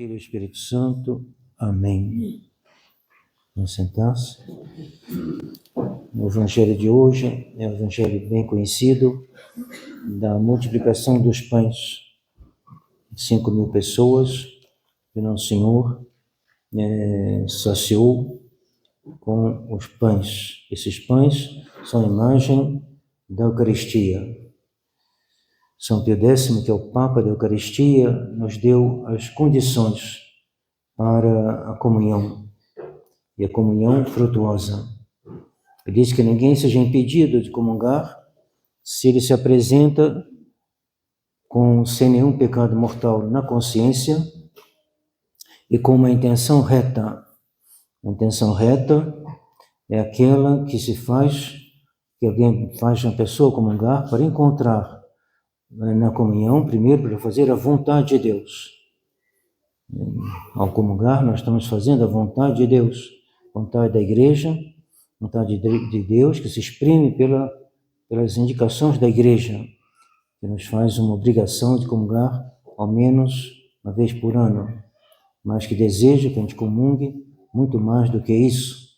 Filho e Espírito Santo. Amém. Vamos sentar-se. O Evangelho de hoje é um Evangelho bem conhecido, da multiplicação dos pães. 5.000 pessoas que Nosso Senhor saciou com os pães. Esses pães são imagem da Eucaristia. São Pio X, que é o Papa da Eucaristia, nos deu as condições para a comunhão, e a comunhão frutuosa. Ele diz que ninguém seja impedido de comungar se ele se apresenta sem nenhum pecado mortal na consciência e com uma intenção reta. A intenção reta é aquela que alguém faz uma pessoa comungar para encontrar na comunhão, primeiro, para fazer a vontade de Deus. Ao comungar, nós estamos fazendo a vontade de Deus, vontade da Igreja, vontade de Deus, que se exprime pelas indicações da Igreja, que nos faz uma obrigação de comungar ao menos uma vez por ano, mas que deseja que a gente comungue muito mais do que isso.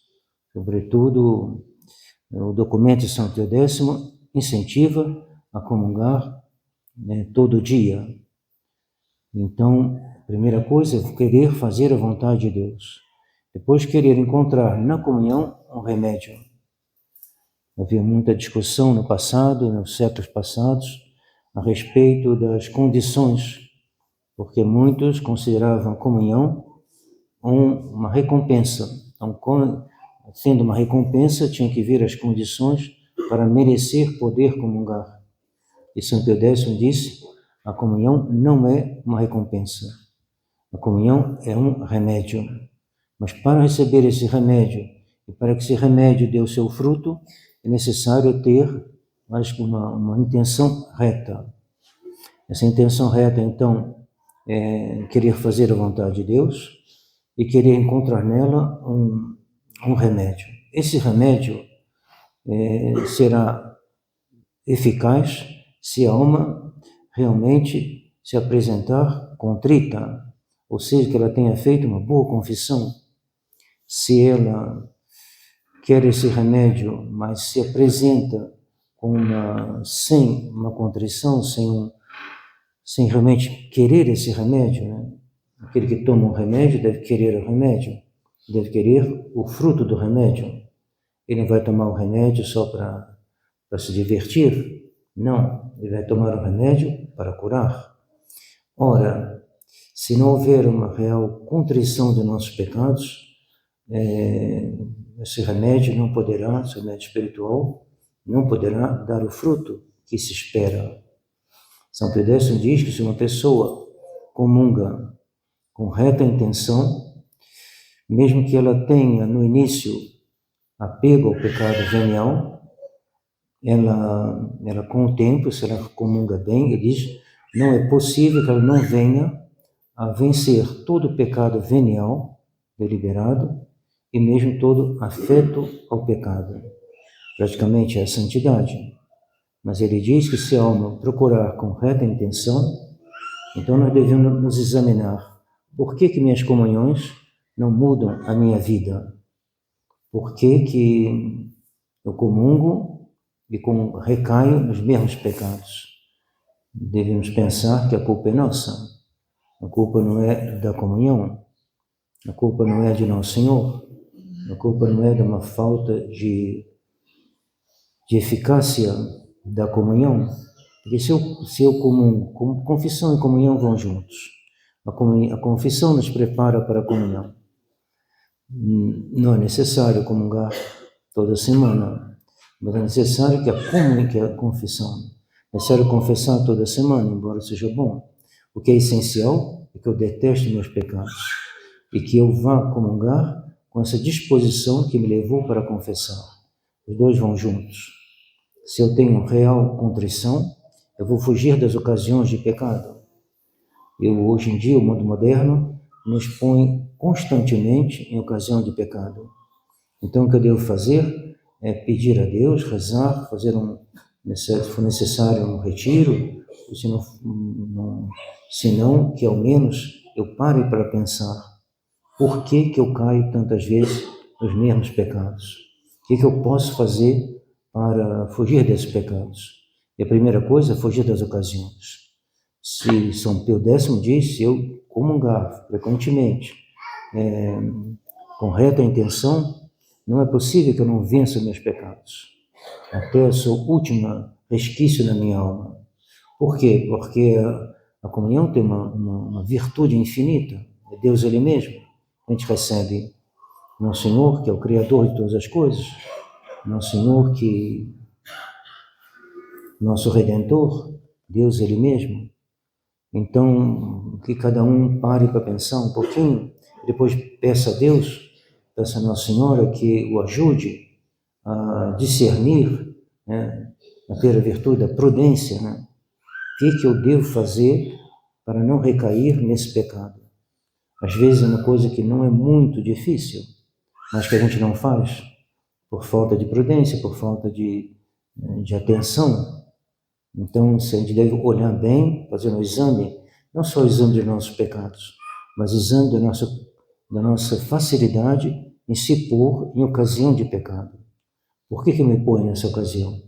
Sobretudo, o documento de São Pio X incentiva a comungar todo dia. Então, a primeira coisa é querer fazer a vontade de Deus. Depois, querer encontrar na comunhão um remédio. Havia muita discussão no passado, nos séculos passados, a respeito das condições, porque muitos consideravam a comunhão uma recompensa. Então, sendo uma recompensa, tinha que vir as condições para merecer poder comungar. E São Pio X disse: a comunhão não é uma recompensa. A comunhão é um remédio. Mas para receber esse remédio, e para que esse remédio dê o seu fruto, é necessário ter uma intenção reta. Essa intenção reta, então, é querer fazer a vontade de Deus e querer encontrar nela um remédio. Esse remédio será eficaz se a alma realmente se apresentar contrita, ou seja, que ela tenha feito uma boa confissão. Se ela quer esse remédio, mas se apresenta sem uma contrição, sem realmente querer esse remédio, né? Aquele que toma um remédio deve querer o remédio, deve querer o fruto do remédio. Ele não vai tomar o remédio só para se divertir. Não, ele vai tomar o remédio para curar. Ora, se não houver uma real contrição de nossos pecados, esse remédio esse remédio espiritual, não poderá dar o fruto que se espera. São Pio X diz que se uma pessoa comunga com reta intenção, mesmo que ela tenha no início apego ao pecado venial, ela com o tempo, se ela comunga bem, ele diz, não é possível que ela não venha a vencer todo o pecado venial, deliberado, e mesmo todo afeto ao pecado. Praticamente é a santidade. Mas ele diz que se a alma procurar com reta intenção, então nós devemos nos examinar. Por que minhas comunhões não mudam a minha vida? Por que eu comungo e recaio nos mesmos pecados? Devemos pensar que a culpa é nossa. A culpa não é da comunhão. A culpa não é de Nosso Senhor. A culpa não é de uma falta de eficácia da comunhão. Porque se eu comungo, confissão e comunhão vão juntos. A confissão nos prepara para a comunhão. Não é necessário comungar toda semana, mas é necessário que a confissão. É necessário confessar toda semana, embora seja bom. O que é essencial é que eu deteste meus pecados e que eu vá comungar com essa disposição que me levou para confessar. Os dois vão juntos. Se eu tenho real contrição, eu vou fugir das ocasiões de pecado. Hoje em dia, o mundo moderno nos põe constantemente em ocasião de pecado. Então, o que eu devo fazer é pedir a Deus, rezar, se for necessário um retiro, se não, que ao menos eu pare para pensar por que que eu caio tantas vezes nos mesmos pecados. O que que eu posso fazer para fugir desses pecados? E a primeira coisa é fugir das ocasiões. Se São Pio X diz, se eu comungar frequentemente, com reta intenção, não é possível que eu não vença meus pecados, até a sua última resquício na minha alma. Por quê? Porque a comunhão tem uma virtude infinita, é Deus Ele mesmo. A gente recebe Nosso Senhor, que é o Criador de todas as coisas, Nosso Senhor, que nosso Redentor, Deus Ele mesmo. Então, que cada um pare para pensar um pouquinho, e depois peça a Deus, peça a Nossa Senhora que o ajude a discernir, né, a ter a virtude da prudência, né? O que eu devo fazer para não recair nesse pecado? Às vezes é uma coisa que não é muito difícil, mas que a gente não faz por falta de prudência, por falta de atenção. Então, a gente deve olhar bem, fazer um exame, não só o exame dos nossos pecados, mas o exame da nossa facilidade em se pôr em ocasião de pecado. Por que eu me ponho nessa ocasião?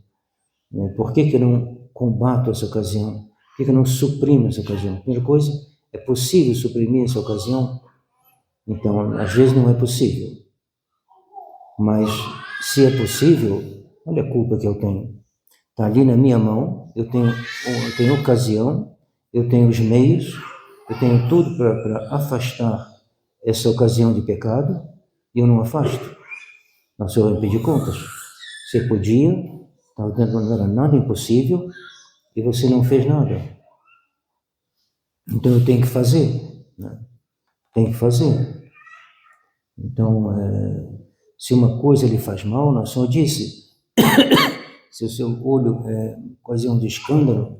Por que eu não combato essa ocasião? Por que eu não suprimo essa ocasião? Primeira coisa, é possível suprimir essa ocasião? Então, às vezes não é possível. Mas, se é possível, olha a culpa que eu tenho. Está ali na minha mão, eu tenho ocasião, eu tenho os meios, eu tenho tudo para afastar essa ocasião de pecado, e eu não afasto. O Senhor vai me pedir contas. Você podia, não era nada impossível, e você não fez nada. Então eu tenho que fazer, né? Tenho que fazer. Então, se uma coisa lhe faz mal, o Senhor disse, se o seu olho é ocasião de escândalo,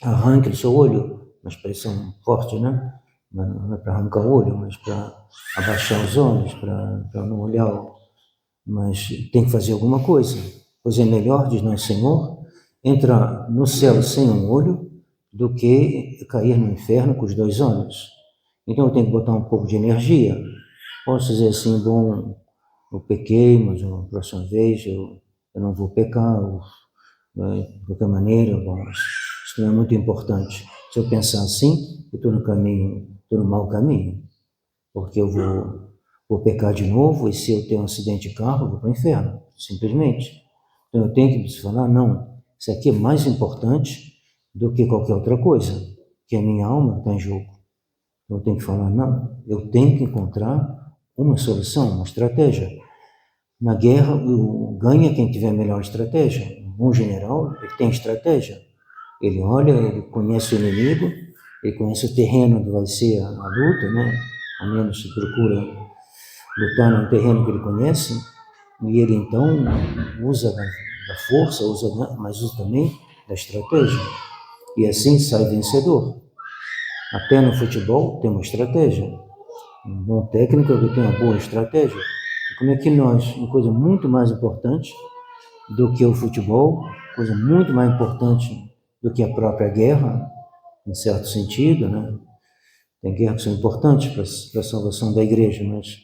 arranque o seu olho, uma expressão forte, né? Não é para arrancar o olho, mas para abaixar os olhos, para não olhar, mas tem que fazer alguma coisa. Pois é melhor, diz Nosso Senhor, entrar no céu sem um olho do que cair no inferno com os 2 olhos. Então eu tenho que botar um pouco de energia. Posso dizer assim, bom, eu pequei, mas na próxima vez eu não vou pecar, de qualquer maneira, bom, isso não é muito importante. Se eu pensar assim, eu estou no mau caminho, porque eu vou pecar de novo, e se eu ter um acidente de carro, eu vou para o inferno, simplesmente. Então eu tenho que falar, não, isso aqui é mais importante do que qualquer outra coisa, que a minha alma está em jogo. Eu tenho que falar, não, eu tenho que encontrar uma solução, uma estratégia. Na guerra, ganha quem tiver a melhor estratégia. Um bom general, ele tem estratégia. Ele olha, ele conhece o inimigo, ele conhece o terreno onde vai ser a luta, né? Ao menos se procura lutar num terreno que ele conhece, e ele então usa da força, mas usa também da estratégia. E assim sai vencedor. Até no futebol tem uma estratégia. Um bom técnico é que tem uma boa estratégia. E como é que nós, uma coisa muito mais importante do que o futebol, coisa muito mais importante do que a própria guerra, em certo sentido, né? Tem guerras que são importantes para a salvação da igreja, mas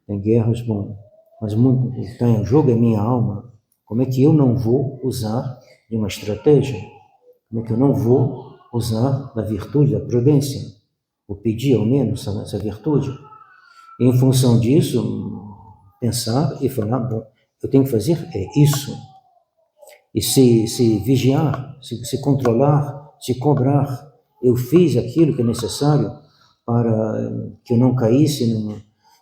tem guerras, bom, mas muito está em jogo é minha alma. Como é que eu não vou usar de uma estratégia? Como é que eu não vou usar da virtude, da prudência? Vou pedir ao menos essa virtude. E, em função disso, pensar e falar, bom, eu tenho que fazer isso. E se vigiar, se controlar, se cobrar, eu fiz aquilo que é necessário para que eu não caísse,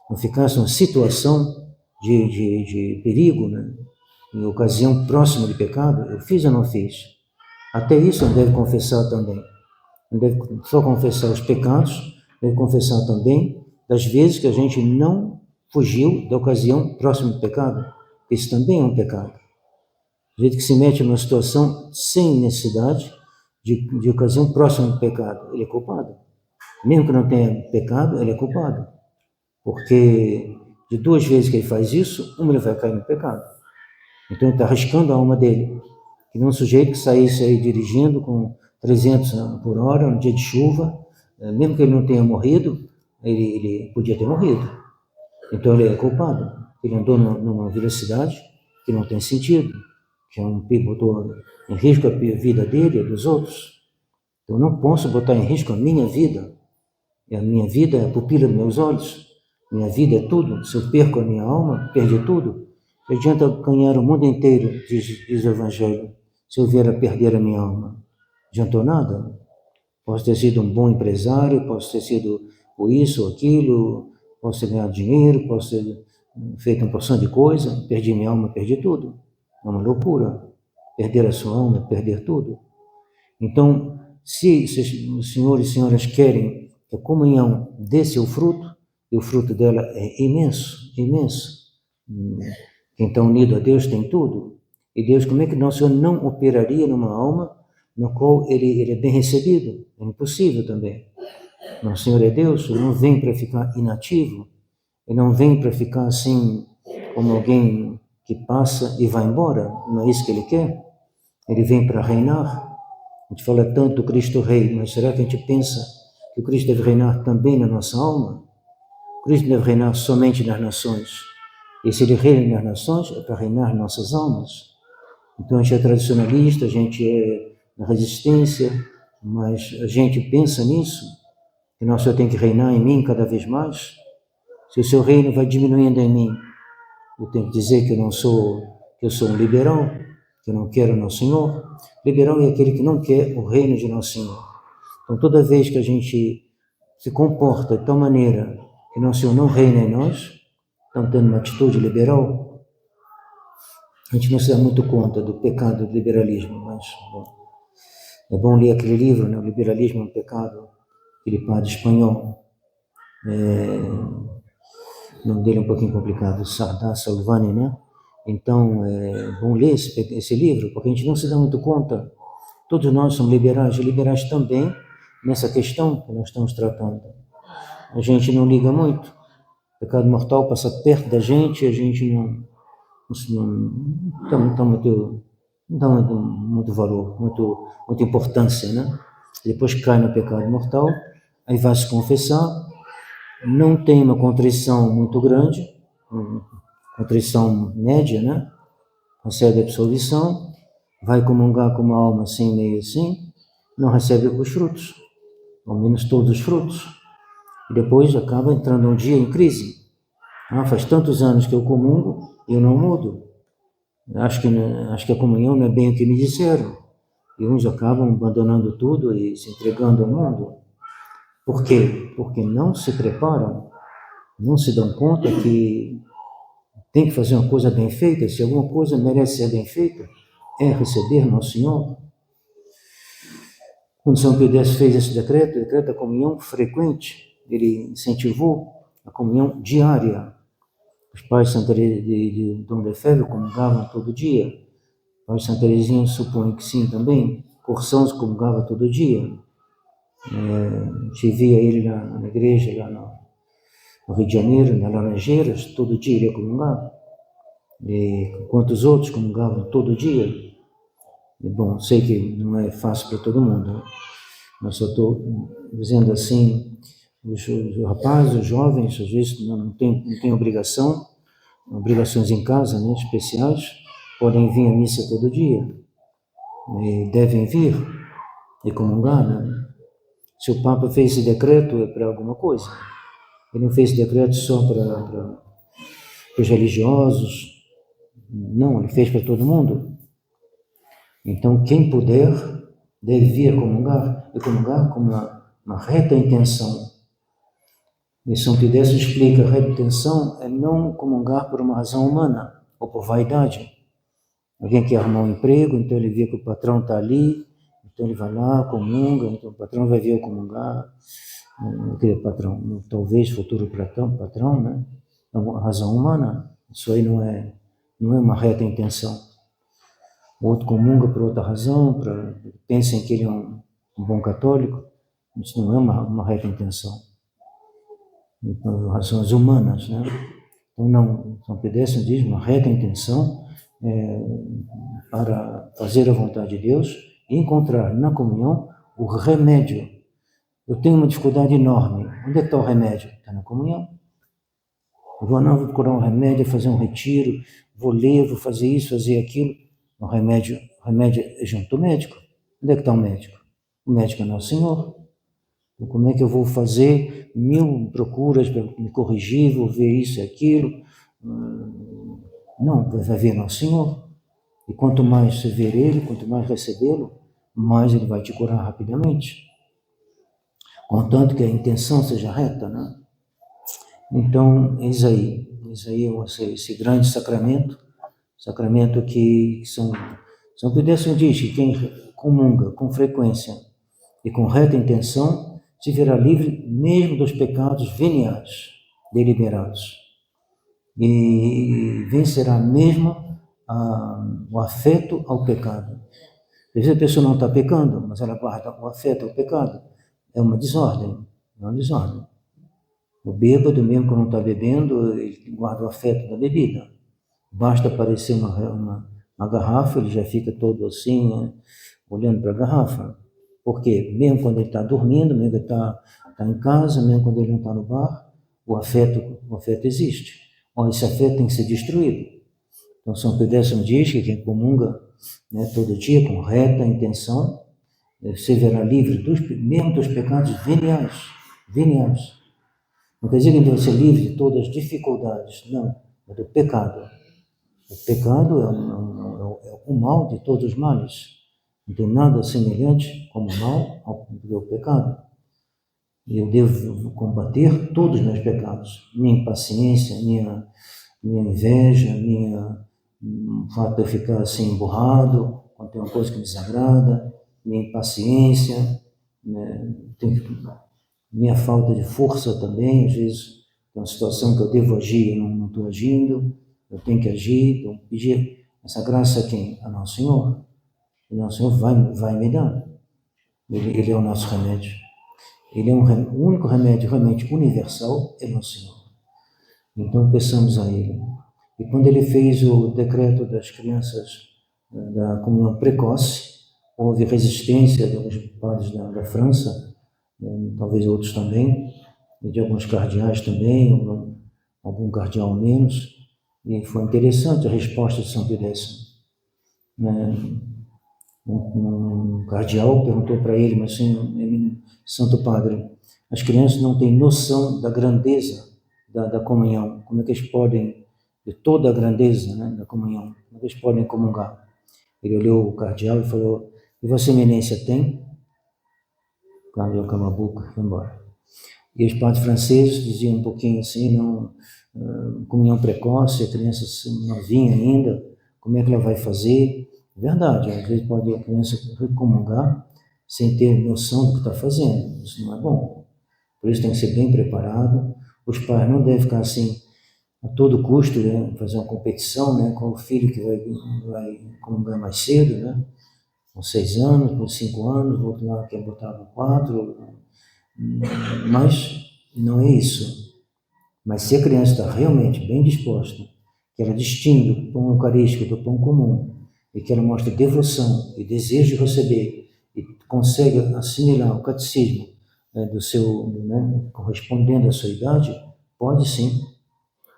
não ficasse numa situação de perigo, né? Em ocasião próxima de pecado, eu fiz ou não fiz? Até isso eu devo confessar também. Não deve só confessar os pecados, deve confessar também das vezes que a gente não fugiu da ocasião próxima do pecado. Isso também é um pecado. O jeito que se mete numa situação sem necessidade de ocasião próxima do pecado, ele é culpado. Mesmo que não tenha pecado, ele é culpado. Porque de 2 vezes que ele faz isso, uma ele vai cair no pecado. Então ele está arriscando a alma dele. Que nem um sujeito que saísse aí dirigindo com 300 por hora, no dia de chuva, mesmo que ele não tenha morrido, ele podia ter morrido. Então ele é culpado. Ele andou numa velocidade que não tem sentido, que botou em risco a vida dele e dos outros. Eu não posso botar em risco a minha vida. E a minha vida é a pupila dos meus olhos. Minha vida é tudo. Se eu perco a minha alma, perdi tudo. Não adianta ganhar o mundo inteiro, diz o Evangelho, se eu vier a perder a minha alma. Adiantou nada. Posso ter sido um bom empresário, posso ter sido isso ou aquilo, posso ter ganhado dinheiro, posso ter feito uma porção de coisa, perdi minha alma, perdi tudo. É uma loucura. Perder a sua alma é perder tudo. Então, se os senhores e senhoras querem que a comunhão dê seu fruto, e o fruto dela é imenso, imenso. Quem está unido a Deus tem tudo. E Deus, como é que nosso Senhor não operaria numa alma no qual ele é bem recebido? É impossível também. Nosso Senhor é Deus, Ele não vem para ficar inativo, Ele não vem para ficar assim, como alguém que passa e vai embora, não é isso que Ele quer. Ele vem para reinar. A gente fala tanto do Cristo Rei, mas será que a gente pensa que o Cristo deve reinar também na nossa alma? O Cristo deve reinar somente nas nações. E se Ele reina nas nações, é para reinar nas nossas almas. Então a gente é tradicionalista, a gente é na resistência, mas a gente pensa nisso, que nosso Senhor tem que reinar em mim cada vez mais. Se o seu reino vai diminuindo em mim, eu tenho que dizer que eu sou um liberal, que eu não quero Nosso Senhor. Liberal é aquele que não quer o reino de Nosso Senhor. Então toda vez que a gente se comporta de tal maneira que Nosso Senhor não reina em nós, estamos tendo uma atitude liberal. A gente não se dá muito conta do pecado do liberalismo, mas bom, é bom ler aquele livro, né? O Liberalismo é um Pecado, aquele padre espanhol. O nome dele é um pouquinho complicado, Sardá Salvani, né? Então, é bom ler esse livro, porque a gente não se dá muito conta. Todos nós somos liberais, e liberais também nessa questão que nós estamos tratando. A gente não liga muito. O pecado mortal passa perto da gente e a gente não dá muito valor, muita importância, né? Depois cai no pecado mortal, aí vai se confessar, não tem uma contrição muito grande, contrição média, né? Recebe a absolvição, vai comungar com uma alma assim, meio assim, não recebe os frutos, ao menos todos os frutos, e depois acaba entrando um dia em crise. Faz tantos anos que eu comungo e eu não mudo. Acho que a comunhão não é bem o que me disseram. E uns acabam abandonando tudo e se entregando ao mundo. Por quê? Porque não se preparam, não se dão conta que tem que fazer uma coisa bem feita. Se alguma coisa merece ser bem feita, é receber Nosso Senhor. Quando São Pio X fez esse decreto, o decreto da comunhão frequente, ele incentivou a comunhão diária. Os pais de Santa Teresa de Dom Lefebvre comungavam todo dia. O pai de Santa Teresinha supõe que sim também. Corsãos comungava todo dia. A gente via ele na igreja, lá no Rio de Janeiro, nas Laranjeiras, todo dia ele ia comungar. Enquanto os outros comungavam todo dia. E, bom, sei que não é fácil para todo mundo, né? Mas só estou dizendo assim, os rapazes, os jovens, às vezes não tem obrigações em casa, né, especiais, podem vir à missa todo dia, e devem vir e comungar, né? Se o Papa fez esse decreto é para alguma coisa. Ele não fez esse decreto só para os religiosos, não, ele fez para todo mundo. Então, quem puder, deve vir a comungar, e comungar com uma reta intenção. E São Pio X explica, a reta intenção é não comungar por uma razão humana, ou por vaidade. Alguém quer arrumar um emprego, então ele vê que o patrão está ali, então ele vai lá, comunga, então o patrão vai ver eu comungar, patrão, talvez futuro patrão, né? É uma razão humana, isso aí não é uma reta intenção. O outro comunga por outra razão, pensem que ele é um bom católico, isso não é uma reta intenção. Então, razões humanas, né? Então, não, São Pio X diz uma reta intenção para fazer a vontade de Deus e encontrar na comunhão o remédio Eu tenho uma dificuldade enorme. Onde é que está o remédio? Está na comunhão. Eu vou procurar um remédio, fazer um retiro, vou ler, vou fazer isso, fazer aquilo. O remédio é junto ao médico. Onde é que está o médico? O médico é nosso Senhor. Então, como é que eu vou fazer 1000 procuras para me corrigir, vou ver isso e aquilo? Não, vai ver nosso Senhor. E quanto mais você ver Ele, quanto mais recebê-lo, mais Ele vai te curar rapidamente. Contanto que a intenção seja reta, né? Então, eis aí esse grande sacramento que São Pio X diz que quem comunga com frequência e com reta intenção se verá livre mesmo dos pecados veniais, deliberados, e vencerá mesmo o afeto ao pecado. Às vezes a pessoa não está pecando, mas ela guarda o afeto ao pecado. É uma desordem, O bêbado, mesmo quando não está bebendo, ele guarda o afeto da bebida. Basta aparecer uma garrafa, ele já fica todo assim, né, olhando para a garrafa. Por quê? Mesmo quando ele está dormindo, mesmo quando ele está em casa, mesmo quando ele não está no bar, o afeto existe. Esse afeto tem que ser destruído. Então, São Pio X diz que quem comunga, né, todo dia com reta intenção, se verá livre mesmo dos pecados veniais. Não quer dizer que ele deve ser livre de todas as dificuldades, não, é do pecado. O pecado é o mal de todos os males. Não tem nada semelhante como mal ao pecado. E eu devo combater todos os meus pecados. Minha impaciência, minha inveja, o fato de eu ficar assim emburrado, quando tem uma coisa que me desagrada, minha impaciência, né, minha falta de força também, às vezes tem uma situação que eu devo agir e não estou agindo, eu tenho que agir, então pedir essa graça a quem? A Nosso Senhor. E Nosso Senhor vai me dar. Ele é o nosso remédio. Ele é o único remédio realmente universal, é Nosso Senhor. Então peçamos a Ele. E quando Ele fez o decreto das crianças da comunhão precoce, houve resistência de alguns padres da França, talvez outros também, e de alguns cardeais também, algum cardeal menos, e foi interessante a resposta de São Pio X. Um cardeal perguntou para ele, mas Santo Padre, as crianças não têm noção da grandeza da comunhão, como é que eles podem, de toda a grandeza, né, da comunhão, como é que eles podem comungar? Ele olhou o cardeal e falou, e Vossa Eminência tem? O cardeal Camabuco foi embora. E os padres franceses diziam um pouquinho assim, comunhão precoce, a criança novinha ainda, como é que ela vai fazer? Verdade, às vezes pode a criança recomungar sem ter noção do que está fazendo, isso não é bom. Por isso tem que ser bem preparado. Os pais não devem ficar assim, a todo custo, né, fazer uma competição, né, com o filho que vai comungar mais cedo, né, com 6 anos, com 5 anos, o outro lá quer botar com 4, mas não é isso. Mas se a criança está realmente bem disposta, que ela distingue o pão eucarístico do pão comum, e que ela mostra devoção e desejo de receber, e consegue assimilar o catecismo do seu, né, correspondendo à sua idade, pode sim,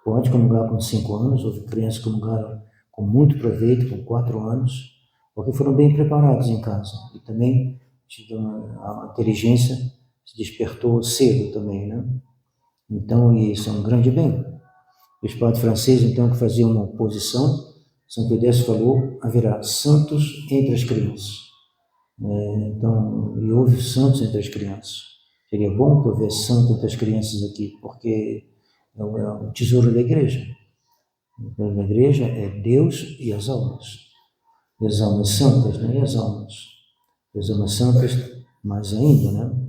pode comungar com 5 anos, houve crianças que comungaram com muito proveito, com 4 anos, porque foram bem preparados em casa, e também a inteligência se despertou cedo também, né? Então, isso é um grande bem. Os padres franceses, então, que faziam uma oposição, São Pio X falou, haverá santos entre as crianças. Então, e houve santos entre as crianças. Seria bom que houvesse santo entre as crianças aqui, porque é o tesouro da igreja. O tesouro da igreja é Deus e as almas. E as almas santas, né? E as almas santas, mais ainda, né?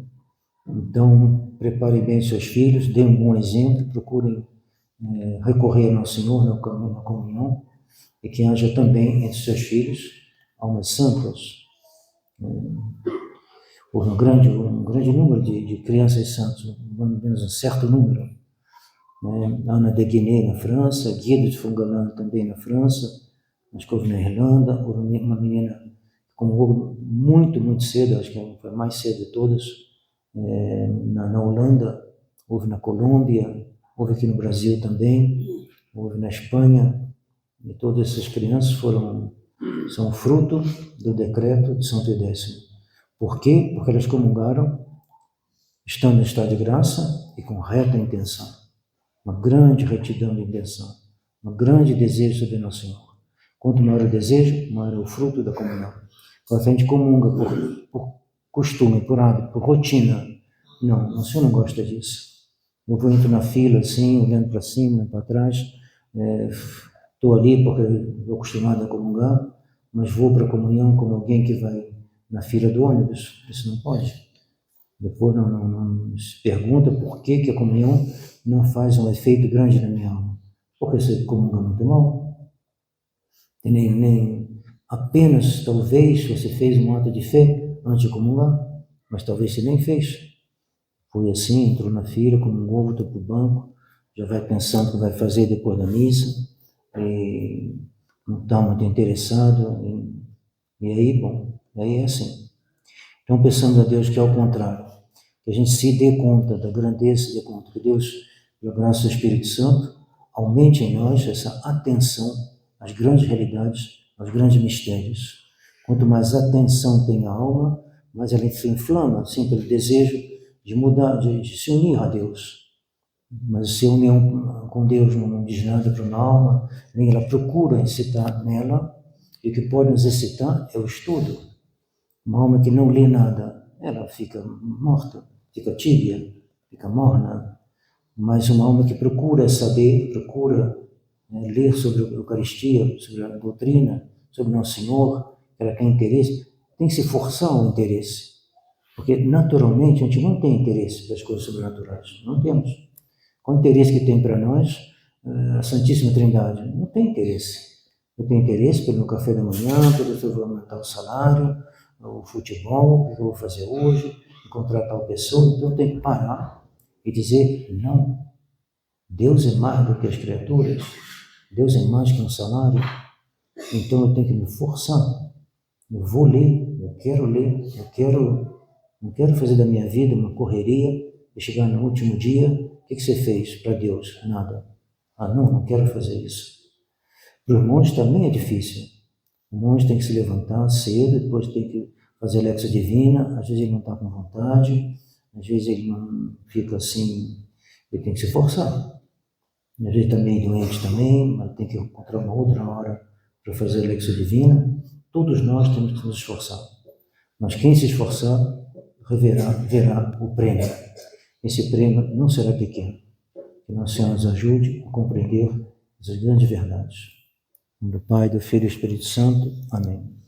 Então, preparem bem seus filhos, deem um bom exemplo, procurem recorrer ao Senhor na comunhão, e que haja também entre seus filhos almas santas. Houve um grande número de crianças santas, pelo menos um certo número. Ana de Guiné na França, Guido de Fongalan também na França, acho que houve na Irlanda, houve uma menina que comunhou muito cedo, acho que foi a mais cedo de todas, na Holanda, houve na Colômbia, houve aqui no Brasil também, houve na Espanha, e todas essas crianças são fruto do decreto de São Pio X. Por quê? Porque elas comungaram estando em estado de graça e com reta intenção, uma grande retidão de intenção, um grande desejo sobre Nosso Senhor. Quanto maior o desejo, maior é o fruto da comunhão. Quando a gente comunga por costume, por hábito, por rotina, não, o Senhor não gosta disso. Eu entro na fila assim, olhando para cima, olhando para trás, estou ali porque estou acostumado a comungar, mas vou para a comunhão como alguém que vai na fila do ônibus. Isso não pode. Depois não se pergunta por que a comunhão não faz um efeito grande na minha alma. Porque você comunga muito mal. E nem apenas, talvez, você fez um ato de fé antes de comungar, mas talvez você nem fez. Foi assim, entrou na fila, comungou, voltou para o banco, já vai pensando o que vai fazer depois da missa, e não está muito interessado, e aí, aí é assim. Então, pensamos a Deus que é ao contrário, que a gente se dê conta da grandeza, se dê conta que Deus, pela graça do Espírito Santo, aumente em nós essa atenção às grandes realidades, aos grandes mistérios. Quanto mais atenção tem a alma, mais ela se inflama, assim, pelo desejo de mudar, de se unir a Deus. Mas se a união com Deus não diz nada para uma alma, nem ela procura incitar nela, e o que pode nos excitar é o estudo. Uma alma que não lê nada, ela fica morta, fica tíbia, fica morna. Mas uma alma que procura saber, procura ler sobre a Eucaristia, sobre a doutrina, sobre Nosso Senhor, ela tem interesse, tem que se forçar o interesse. Porque, naturalmente, a gente não tem interesse pelas coisas sobrenaturais. Não temos. Qual o interesse que tem para nós a Santíssima Trindade? Não tem interesse. Eu tenho interesse pelo meu café da manhã, pelo se eu vou aumentar o salário, o futebol, o que eu vou fazer hoje, encontrar tal pessoa. Então, eu tenho que parar e dizer, não. Deus é mais do que as criaturas. Deus é mais que um salário. Então, eu tenho que me forçar. Eu vou ler, eu quero ler, não quero fazer da minha vida uma correria e chegar no último dia, o que você fez para Deus? Nada. Não quero fazer isso. Para os monges também é difícil. O monge tem que se levantar cedo, depois tem que fazer a Lexia Divina, às vezes ele não está com vontade, às vezes ele não fica assim, ele tem que se forçar. Às vezes também doente também, mas tem que encontrar uma outra hora para fazer a Lexia Divina. Todos nós temos que nos esforçar. Mas quem se esforçar, verá o prêmio. Esse prêmio não será pequeno. Que Nosso Senhor nos ajude a compreender essas grandes verdades. Em nome do Pai, do Filho e do Espírito Santo. Amém.